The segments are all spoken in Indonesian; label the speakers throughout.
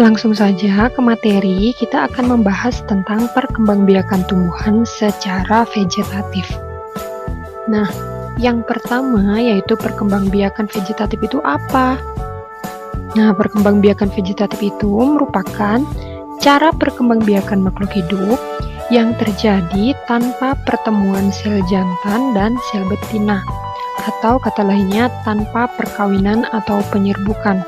Speaker 1: Langsung saja ke materi, kita akan membahas tentang perkembangbiakan tumbuhan secara vegetatif. Nah, yang pertama yaitu perkembangbiakan vegetatif itu apa? Nah, perkembangbiakan vegetatif itu merupakan cara perkembangbiakan makhluk hidup yang terjadi tanpa pertemuan sel jantan dan sel betina, atau kata lainnya tanpa perkawinan atau penyerbukan.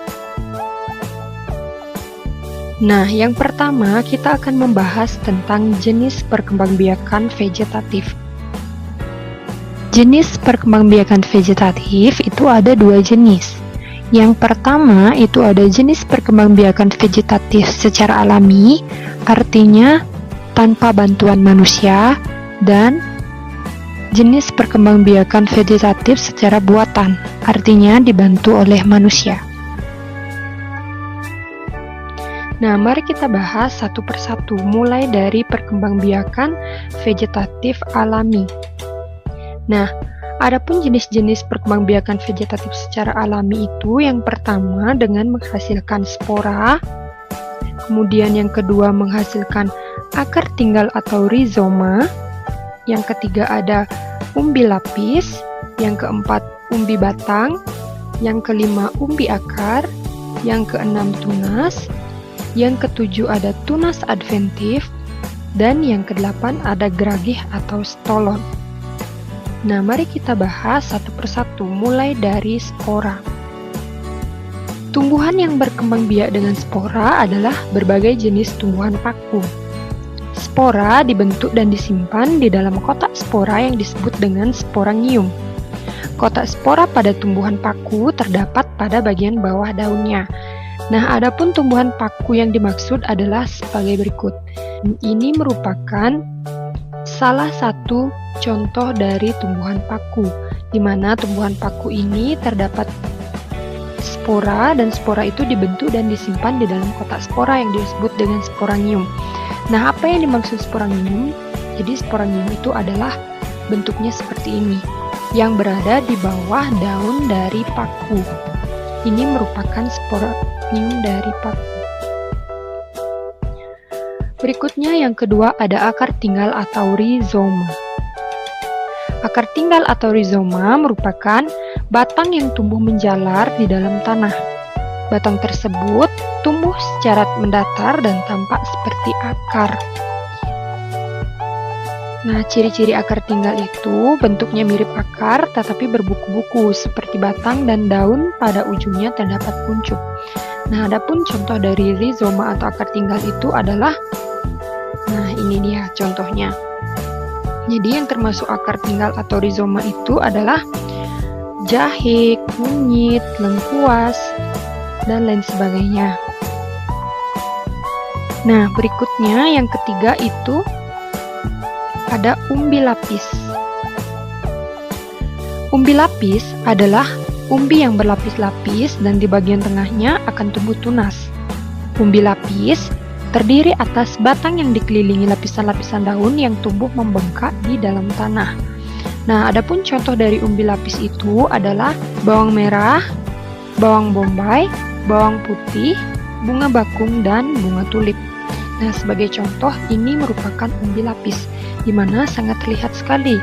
Speaker 1: Nah, yang pertama kita akan membahas tentang jenis perkembangbiakan vegetatif. Jenis perkembangbiakan vegetatif itu ada dua jenis. Yang pertama itu ada jenis perkembangbiakan vegetatif secara alami, artinya tanpa bantuan manusia, dan jenis perkembangbiakan vegetatif secara buatan, artinya dibantu oleh manusia. Nah, mari kita bahas satu persatu, mulai dari perkembangbiakan vegetatif alami. Nah, adapun jenis-jenis perkembangbiakan vegetatif secara alami itu yang pertama dengan menghasilkan spora, kemudian yang kedua menghasilkan akar tinggal atau rizoma, yang ketiga ada umbi lapis, yang keempat umbi batang, yang kelima umbi akar, yang keenam tunas, yang ketujuh ada tunas adventif, dan yang kedelapan ada geragih atau stolon. Nah, mari kita bahas satu persatu, mulai dari spora. Tumbuhan yang berkembang biak dengan spora adalah berbagai jenis tumbuhan paku. Spora dibentuk dan disimpan di dalam kotak spora yang disebut dengan sporangium. Kotak spora pada tumbuhan paku terdapat pada bagian bawah daunnya. Nah, adapun tumbuhan paku yang dimaksud adalah sebagai berikut. Ini merupakan salah satu contoh dari tumbuhan paku, di mana tumbuhan paku ini terdapat spora, dan spora itu dibentuk dan disimpan di dalam kotak spora yang disebut dengan sporangium. Nah, apa yang dimaksud sporangium? Jadi sporangium itu adalah bentuknya seperti ini, yang berada di bawah daun dari paku. Ini merupakan sporangium dari paku. Berikutnya yang kedua ada akar tinggal atau rizoma. Akar tinggal atau rizoma merupakan batang yang tumbuh menjalar di dalam tanah. Batang tersebut tumbuh secara mendatar dan tampak seperti akar. Nah, ciri-ciri akar tinggal itu bentuknya mirip akar tetapi berbuku-buku seperti batang, dan daun pada ujungnya terdapat kuncup. Nah, adapun contoh dari rizoma atau akar tinggal itu adalah, nah ini dia contohnya. Jadi yang termasuk akar tinggal atau rizoma itu adalah jahe, kunyit, lengkuas, dan lain sebagainya. Nah, berikutnya yang ketiga itu ada umbi lapis. Umbi lapis adalah umbi yang berlapis-lapis dan di bagian tengahnya akan tumbuh tunas. Umbi lapis terdiri atas batang yang dikelilingi lapisan-lapisan daun yang tumbuh membengkak di dalam tanah. Nah, adapun contoh dari umbi lapis itu adalah bawang merah, bawang bombay, bawang putih, bunga bakung, dan bunga tulip. Nah, sebagai contoh ini merupakan umbi lapis, di mana sangat terlihat sekali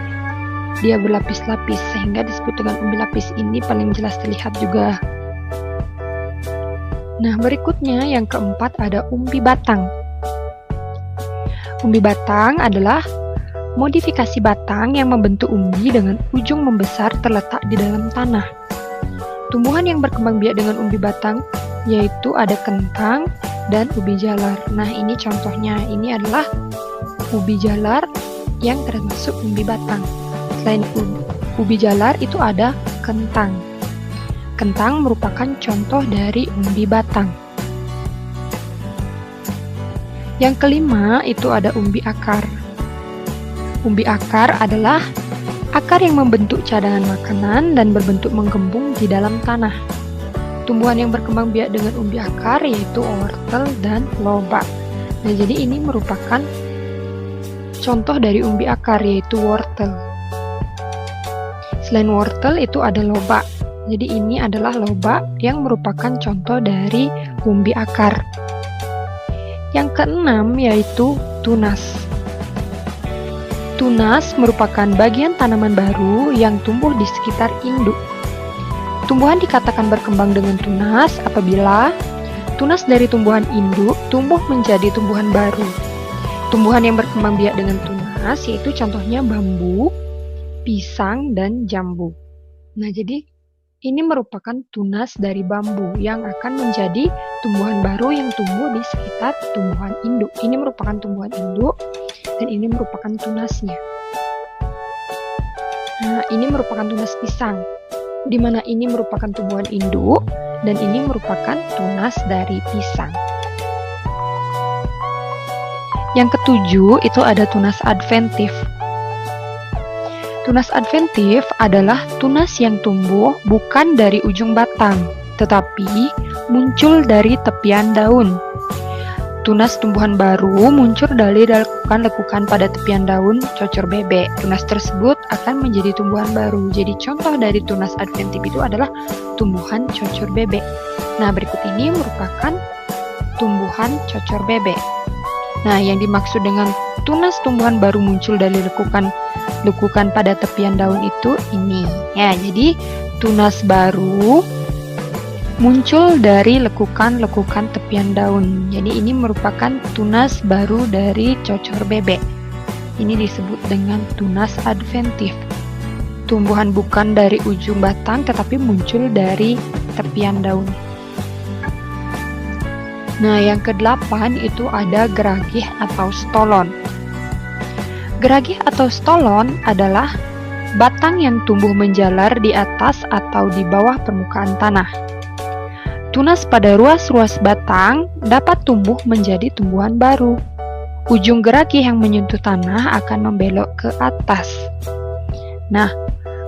Speaker 1: dia berlapis-lapis sehingga disebut dengan umbi lapis. Ini paling jelas terlihat juga. Nah, berikutnya yang keempat ada umbi batang. Umbi batang adalah modifikasi batang yang membentuk umbi dengan ujung membesar terletak di dalam tanah. Tumbuhan yang berkembang biak dengan umbi batang yaitu ada kentang dan ubi jalar. Nah, ini contohnya. Ini adalah ubi jalar yang termasuk umbi batang. Selain ubi jalar itu ada kentang. Kentang merupakan contoh dari umbi batang. Yang kelima itu ada umbi akar. Umbi akar adalah akar yang membentuk cadangan makanan dan berbentuk menggembung di dalam tanah. Tumbuhan yang berkembang biak dengan umbi akar yaitu wortel dan lobak. Nah, jadi ini merupakan contoh dari umbi akar yaitu wortel. Selain wortel itu ada lobak. Jadi ini adalah lobak yang merupakan contoh dari umbi akar. Yang keenam yaitu tunas. Tunas merupakan bagian tanaman baru yang tumbuh di sekitar induk. Tumbuhan dikatakan berkembang dengan tunas apabila tunas dari tumbuhan induk tumbuh menjadi tumbuhan baru. Tumbuhan yang berkembang biak dengan tunas yaitu contohnya bambu, pisang, dan jambu. Nah, jadi ini merupakan tunas dari bambu yang akan menjadi tumbuhan baru yang tumbuh di sekitar tumbuhan induk. Ini merupakan tumbuhan induk dan ini merupakan tunasnya. Nah, ini merupakan tunas pisang, di mana ini merupakan tumbuhan induk dan ini merupakan tunas dari pisang. Yang ketujuh itu ada tunas adventif. Tunas adventif adalah tunas yang tumbuh bukan dari ujung batang, tetapi muncul dari tepian daun. Tunas tumbuhan baru muncul dari lekukan-lekukan pada tepian daun cocor bebek. Tunas tersebut akan menjadi tumbuhan baru. Jadi contoh dari tunas adventif itu adalah tumbuhan cocor bebek. Nah, berikut ini merupakan tumbuhan cocor bebek. Nah, yang dimaksud dengan tunas tumbuhan baru muncul dari lekukan pada tepian daun itu ini. Ya, jadi tunas baru muncul dari lekukan-lekukan tepian daun. Jadi ini merupakan tunas baru dari cocor bebek. Ini disebut dengan tunas adventif. Tumbuhan bukan dari ujung batang tetapi muncul dari tepian daun. Nah, yang kedelapan itu ada geragih atau stolon. Geragih atau stolon adalah batang yang tumbuh menjalar di atas atau di bawah permukaan tanah. Tunas pada ruas-ruas batang dapat tumbuh menjadi tumbuhan baru. Ujung geragih yang menyentuh tanah akan membelok ke atas. Nah,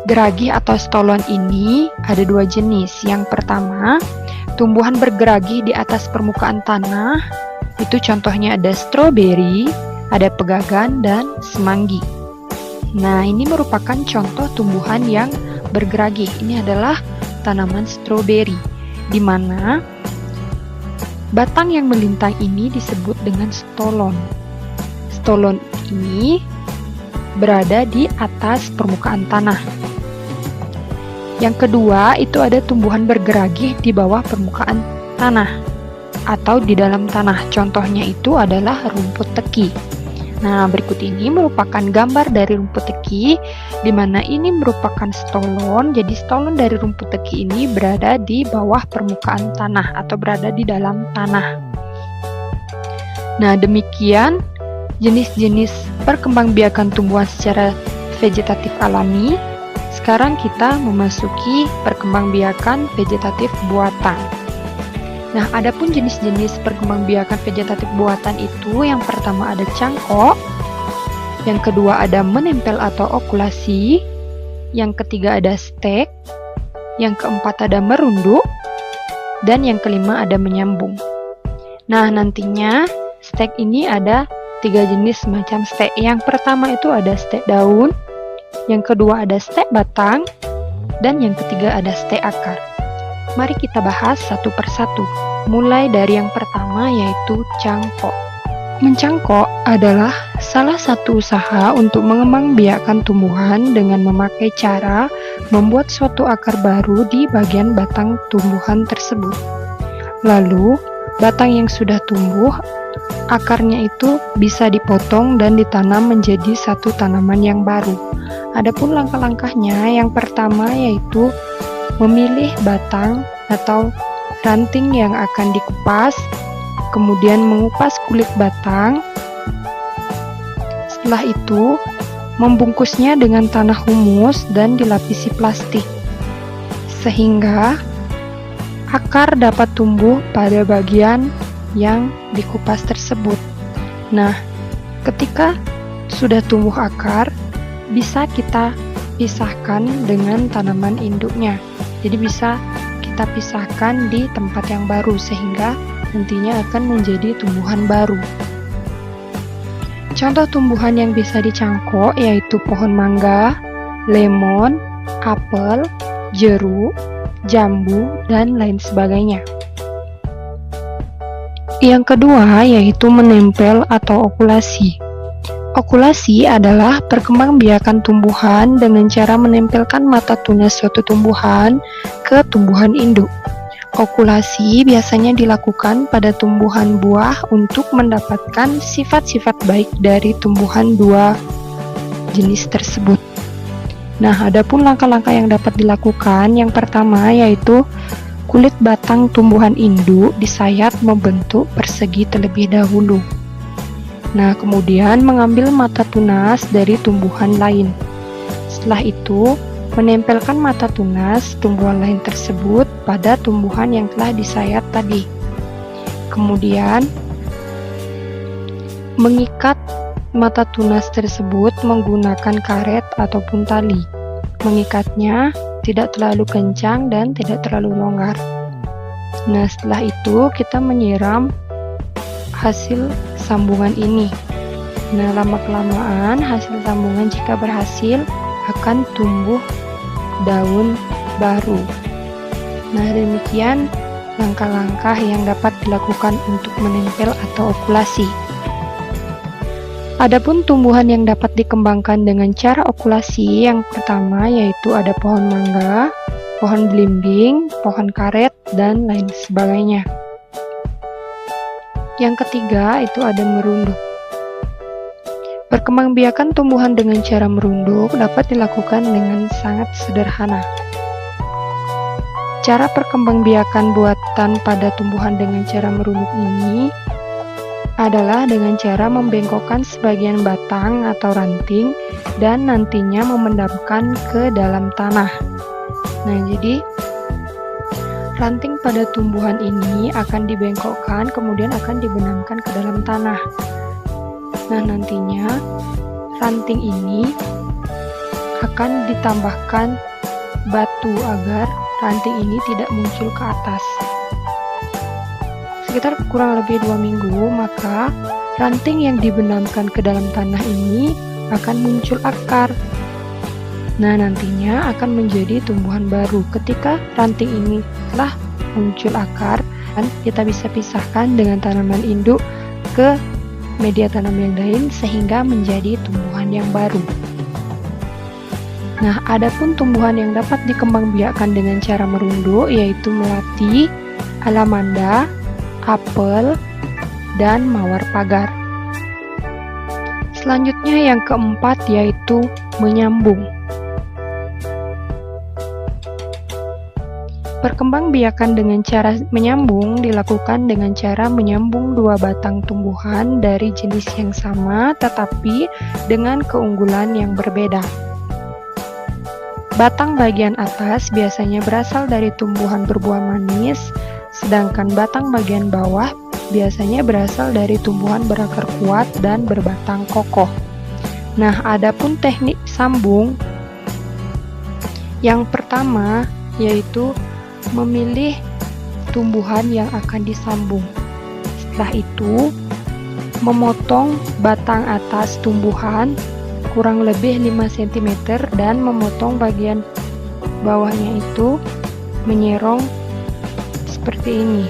Speaker 1: geragih atau stolon ini ada dua jenis. Yang pertama, tumbuhan bergeragih di atas permukaan tanah. Itu contohnya ada stroberi, ada pegagan, dan semanggi. Nah, ini merupakan contoh tumbuhan yang bergeragih. Ini adalah tanaman stroberi, di mana batang yang melintang ini disebut dengan stolon. Stolon ini berada di atas permukaan tanah. Yang kedua, itu ada tumbuhan bergeragih di bawah permukaan tanah atau di dalam tanah. Contohnya itu adalah rumput teki. Nah, berikut ini merupakan gambar dari rumput teki, di mana ini merupakan stolon. Jadi stolon dari rumput teki ini berada di bawah permukaan tanah atau berada di dalam tanah. Nah, demikian jenis-jenis perkembangbiakan tumbuhan secara vegetatif alami. Sekarang kita memasuki perkembangbiakan vegetatif buatan. Nah, adapun jenis-jenis perkembangbiakan vegetatif buatan itu, yang pertama ada cangkok, yang kedua ada menempel atau okulasi, yang ketiga ada stek, yang keempat ada merunduk, dan yang kelima ada menyambung. Nah, nantinya stek ini ada 3 jenis macam stek. Yang pertama itu ada stek daun, yang kedua ada stek batang, dan yang ketiga ada stek akar. Mari kita bahas satu persatu. Mulai dari yang pertama yaitu cangkok. Mencangkok adalah salah satu usaha untuk mengembangbiakkan tumbuhan dengan memakai cara membuat suatu akar baru di bagian batang tumbuhan tersebut. Lalu, batang yang sudah tumbuh, akarnya itu bisa dipotong dan ditanam menjadi satu tanaman yang baru. Adapun langkah-langkahnya, yang pertama yaitu memilih batang atau ranting yang akan dikupas, kemudian mengupas kulit batang. Setelah itu, membungkusnya dengan tanah humus dan dilapisi plastik, sehingga akar dapat tumbuh pada bagian yang dikupas tersebut. Nah, ketika sudah tumbuh akar, bisa kita pisahkan dengan tanaman induknya. Jadi bisa kita pisahkan di tempat yang baru sehingga nantinya akan menjadi tumbuhan baru. Contoh tumbuhan yang bisa dicangkok yaitu pohon mangga, lemon, apel, jeruk, jambu, dan lain sebagainya. Yang kedua yaitu menempel atau okulasi. Okulasi adalah perkembangbiakan tumbuhan dengan cara menempelkan mata tunas suatu tumbuhan ke tumbuhan induk. Okulasi biasanya dilakukan pada tumbuhan buah untuk mendapatkan sifat-sifat baik dari tumbuhan dua jenis tersebut. Nah, adapun langkah-langkah yang dapat dilakukan, yang pertama yaitu kulit batang tumbuhan induk disayat membentuk persegi terlebih dahulu. Nah, kemudian mengambil mata tunas dari tumbuhan lain. Setelah itu, menempelkan mata tunas tumbuhan lain tersebut pada tumbuhan yang telah disayat tadi. Kemudian, mengikat mata tunas tersebut menggunakan karet ataupun tali. Mengikatnya tidak terlalu kencang dan tidak terlalu longgar. Nah, setelah itu kita menyiram hasil sambungan ini. Nah, lama-kelamaan hasil sambungan jika berhasil akan tumbuh daun baru. Nah, demikian langkah-langkah yang dapat dilakukan untuk menempel atau okulasi. Adapun tumbuhan yang dapat dikembangkan dengan cara okulasi, yang pertama yaitu ada pohon mangga, pohon belimbing, pohon karet, dan lain sebagainya. Yang ketiga itu ada merunduk. Perkembangbiakan tumbuhan dengan cara merunduk dapat dilakukan dengan sangat sederhana. Cara perkembangbiakan buatan pada tumbuhan dengan cara merunduk ini adalah dengan cara membengkokkan sebagian batang atau ranting dan nantinya memendamkan ke dalam tanah. Nah, jadi ranting pada tumbuhan ini akan dibengkokkan, kemudian akan dibenamkan ke dalam tanah. Nah, nantinya ranting ini akan ditambahkan batu agar ranting ini tidak muncul ke atas. Sekitar kurang lebih 2 minggu, maka ranting yang dibenamkan ke dalam tanah ini akan muncul akar. Nah, nantinya akan menjadi tumbuhan baru. Ketika ranting ini telah muncul akar, dan kita bisa pisahkan dengan tanaman induk ke media tanam yang lain sehingga menjadi tumbuhan yang baru. Nah, adapun tumbuhan yang dapat dikembangbiakkan dengan cara merunduk yaitu melati, alamanda, apel, dan mawar pagar. Selanjutnya yang keempat yaitu menyambung. Perkembangbiakan dengan cara menyambung dilakukan dengan cara menyambung dua batang tumbuhan dari jenis yang sama tetapi dengan keunggulan yang berbeda. Batang bagian atas biasanya berasal dari tumbuhan berbuah manis, sedangkan batang bagian bawah biasanya berasal dari tumbuhan berakar kuat dan berbatang kokoh. Nah, adapun teknik sambung yang pertama yaitu memilih tumbuhan yang akan disambung. Setelah itu, memotong batang atas tumbuhan kurang lebih 5 cm dan memotong bagian bawahnya itu menyerong seperti ini.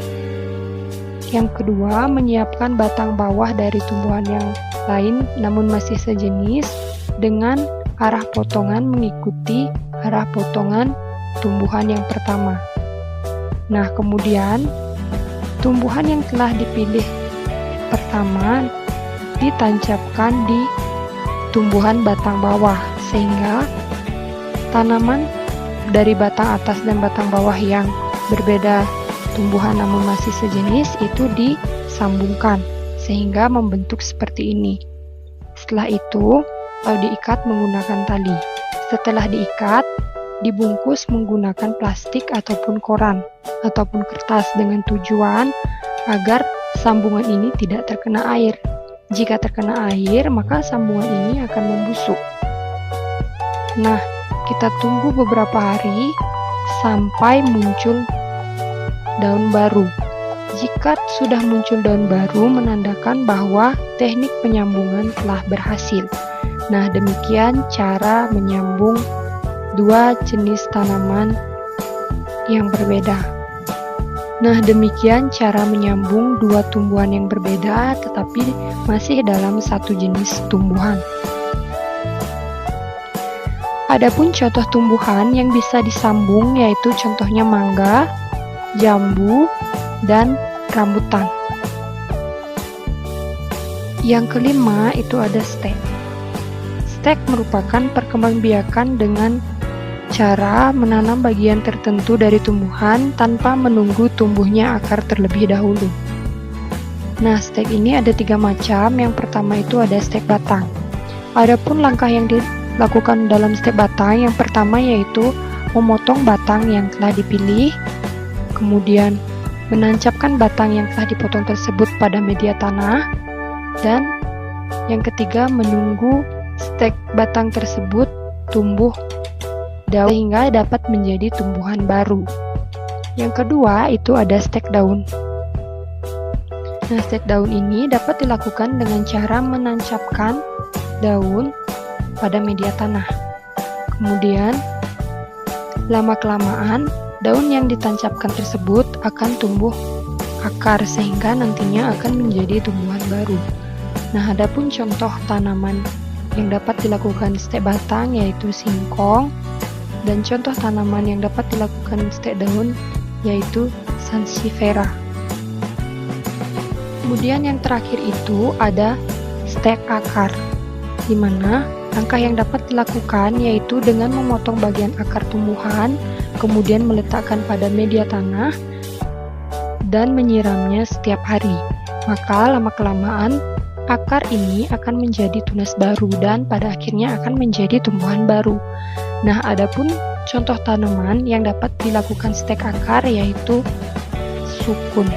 Speaker 1: Yang kedua, menyiapkan batang bawah dari tumbuhan yang lain namun masih sejenis dengan arah potongan mengikuti arah potongan tumbuhan yang pertama. Nah, kemudian tumbuhan yang telah dipilih pertama ditancapkan di tumbuhan batang bawah sehingga tanaman dari batang atas dan batang bawah yang berbeda tumbuhan namun masih sejenis itu disambungkan sehingga membentuk seperti ini. Setelah itu lalu diikat menggunakan tali. Setelah diikat, dibungkus menggunakan plastik ataupun koran ataupun kertas dengan tujuan agar sambungan ini tidak terkena air. Jika terkena air, maka sambungan ini akan membusuk. Nah, kita tunggu beberapa hari sampai muncul daun baru. Jika sudah muncul daun baru, menandakan bahwa teknik penyambungan telah berhasil. Nah, demikian cara menyambung dua jenis tanaman yang berbeda. Nah, demikian cara menyambung dua tumbuhan yang berbeda tetapi masih dalam satu jenis tumbuhan. Adapun contoh tumbuhan yang bisa disambung yaitu contohnya mangga, jambu, dan rambutan. Yang kelima itu ada stek. Stek merupakan perkembangbiakan dengan cara menanam bagian tertentu dari tumbuhan tanpa menunggu tumbuhnya akar terlebih dahulu. Nah, stek ini ada 3 macam. Yang pertama itu ada stek batang. Adapun langkah yang dilakukan dalam stek batang, yang pertama yaitu memotong batang yang telah dipilih, kemudian menancapkan batang yang telah dipotong tersebut pada media tanah, dan yang ketiga menunggu stek batang tersebut tumbuh daun sehingga dapat menjadi tumbuhan baru. Yang kedua itu ada stek daun. Nah, stek daun ini dapat dilakukan dengan cara menancapkan daun pada media tanah. Kemudian lama-kelamaan daun yang ditancapkan tersebut akan tumbuh akar sehingga nantinya akan menjadi tumbuhan baru. Nah, adapun contoh tanaman yang dapat dilakukan stek batang yaitu singkong, dan contoh tanaman yang dapat dilakukan stek daun yaitu sansevieria. Kemudian yang terakhir itu ada stek akar, di mana langkah yang dapat dilakukan yaitu dengan memotong bagian akar tumbuhan, kemudian meletakkan pada media tanah dan menyiramnya setiap hari. Maka lama-kelamaan akar ini akan menjadi tunas baru dan pada akhirnya akan menjadi tumbuhan baru. Nah, adapun contoh tanaman yang dapat dilakukan stek akar yaitu sukun.